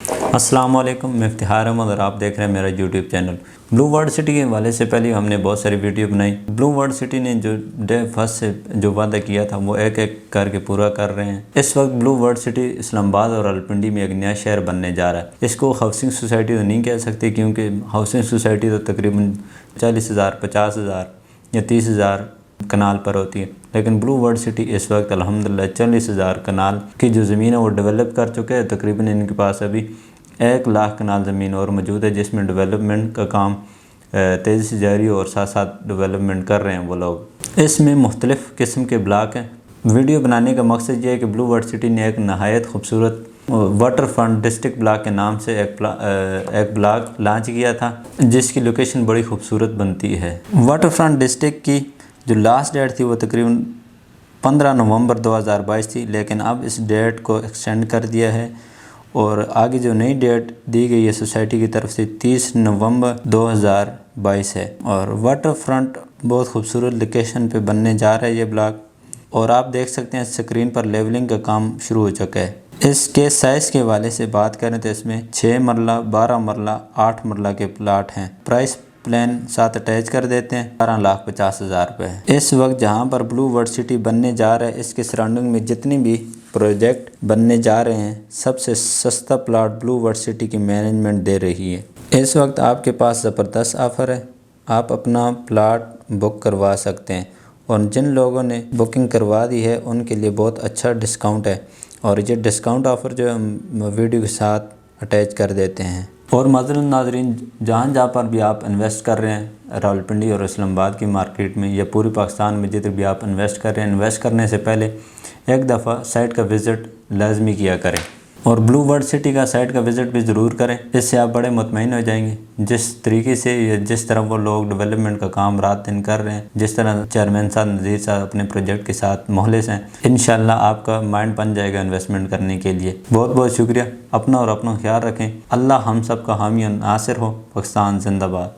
अस्सलाम वालेकुम, मैं इफ्तिखार अहमद और आप देख रहे हैं मेरा YouTube channel. Blue world city के हवाले से पहले हमने बहुत सारी वीडियो बनाई। ब्लू वर्ल्ड सिटी ने जो डे फर्स्ट से जो वादा किया था वो एक एक करके पूरा कर रहे हैं। इस वक्त ब्लू वर्ल्ड सिटी इस्लामाबाद और रावलपिंडी में एक नया शहर बनने जा रहा है। इसको हाउसिंग सोसाइटी तो नहीं कह सकते, क्योंकि हाउसिंग सोसाइटी तो तकरीबन 40,000, 50,000 या 30,000 कनाल पर होती है, लेकिन ब्लू वर्ल्ड सिटी इस वक्त अल्हम्दुलिल्लाह 40,000 कनाल की जो ज़मीन है वो डेवलप कर चुके हैं। तकरीबन इनके पास अभी 1 लाख कनाल ज़मीन और मौजूद है, जिसमें डेवलपमेंट का काम तेज़ी से जारी है और साथ साथ डेवलपमेंट कर रहे हैं वो लोग। इसमें मुख्तलिफ़ किस्म के ब्लॉक हैं। वीडियो बनाने का मकसद ये है कि ब्लू वर्ल्ड सिटी ने एक नहायत खूबसूरत वाटर फ्रंट डिस्ट्रिक्ट ब्लॉक के नाम से एक ब्लॉक लॉन्च किया था, जिसकी लोकेशन बड़ी खूबसूरत बनती है। वाटर फ्रंट डिस्ट्रिक्ट की जो लास्ट डेट थी वो तकरीबन 15 नवंबर 2022 थी, लेकिन अब इस डेट को एक्सटेंड कर दिया है और आगे जो नई डेट दी गई है सोसाइटी की तरफ से 30 नवंबर 2022 है। और वाटर फ्रंट बहुत खूबसूरत लोकेशन पे बनने जा रहा है ये ब्लॉक, और आप देख सकते हैं स्क्रीन पर लेवलिंग का काम शुरू हो चुका है। इसके साइज़ के हवाले से बात करें तो इसमें 6 मरला, 12 मरला, 8 मरला के प्लाट हैं। प्राइस प्लान साथ अटैच कर देते हैं, 12,50,000 रुपये। इस वक्त जहां पर ब्लू वर्ल्ड सिटी बनने जा रहा है, इसके सराउंडिंग में जितनी भी प्रोजेक्ट बनने जा रहे हैं, सबसे सस्ता प्लाट ब्लू वर्ल्ड सिटी की मैनेजमेंट दे रही है। इस वक्त आपके पास ज़बरदस्त ऑफ़र है, आप अपना प्लाट बुक करवा सकते हैं, और जिन लोगों ने बुकिंग करवा दी है उनके लिए बहुत अच्छा डिस्काउंट है, और ये डिस्काउंट ऑफ़र जो हम वीडियो के साथ अटैच कर देते हैं। और मज़लूम नाज़रीन, जहाँ पर भी आप इन्वेस्ट कर रहे हैं रावलपिंडी और इस्लामाबाद की मार्केट में या पूरे पाकिस्तान में जिधर भी आप इन्वेस्ट कर रहे हैं, इन्वेस्ट करने से पहले एक दफ़ा साइट का विज़िट लाजमी किया करें, और ब्लू वर्ल्ड सिटी का साइट का विज़िट भी ज़रूर करें। इससे आप बड़े मुतमईन हो जाएंगे। जिस तरीके से या जिस तरह वो लोग डेवलपमेंट का काम रात दिन कर रहे हैं, जिस तरह चेयरमैन साहब नज़ीर साहब अपने प्रोजेक्ट के साथ मुखलिस हैं, इंशाल्लाह आपका माइंड बन जाएगा इन्वेस्टमेंट करने के लिए। बहुत बहुत शुक्रिया। अपना और अपना ख्याल रखें। अल्लाह हम सब का हामी और नासिर हो। पाकिस्तान जिंदाबाद।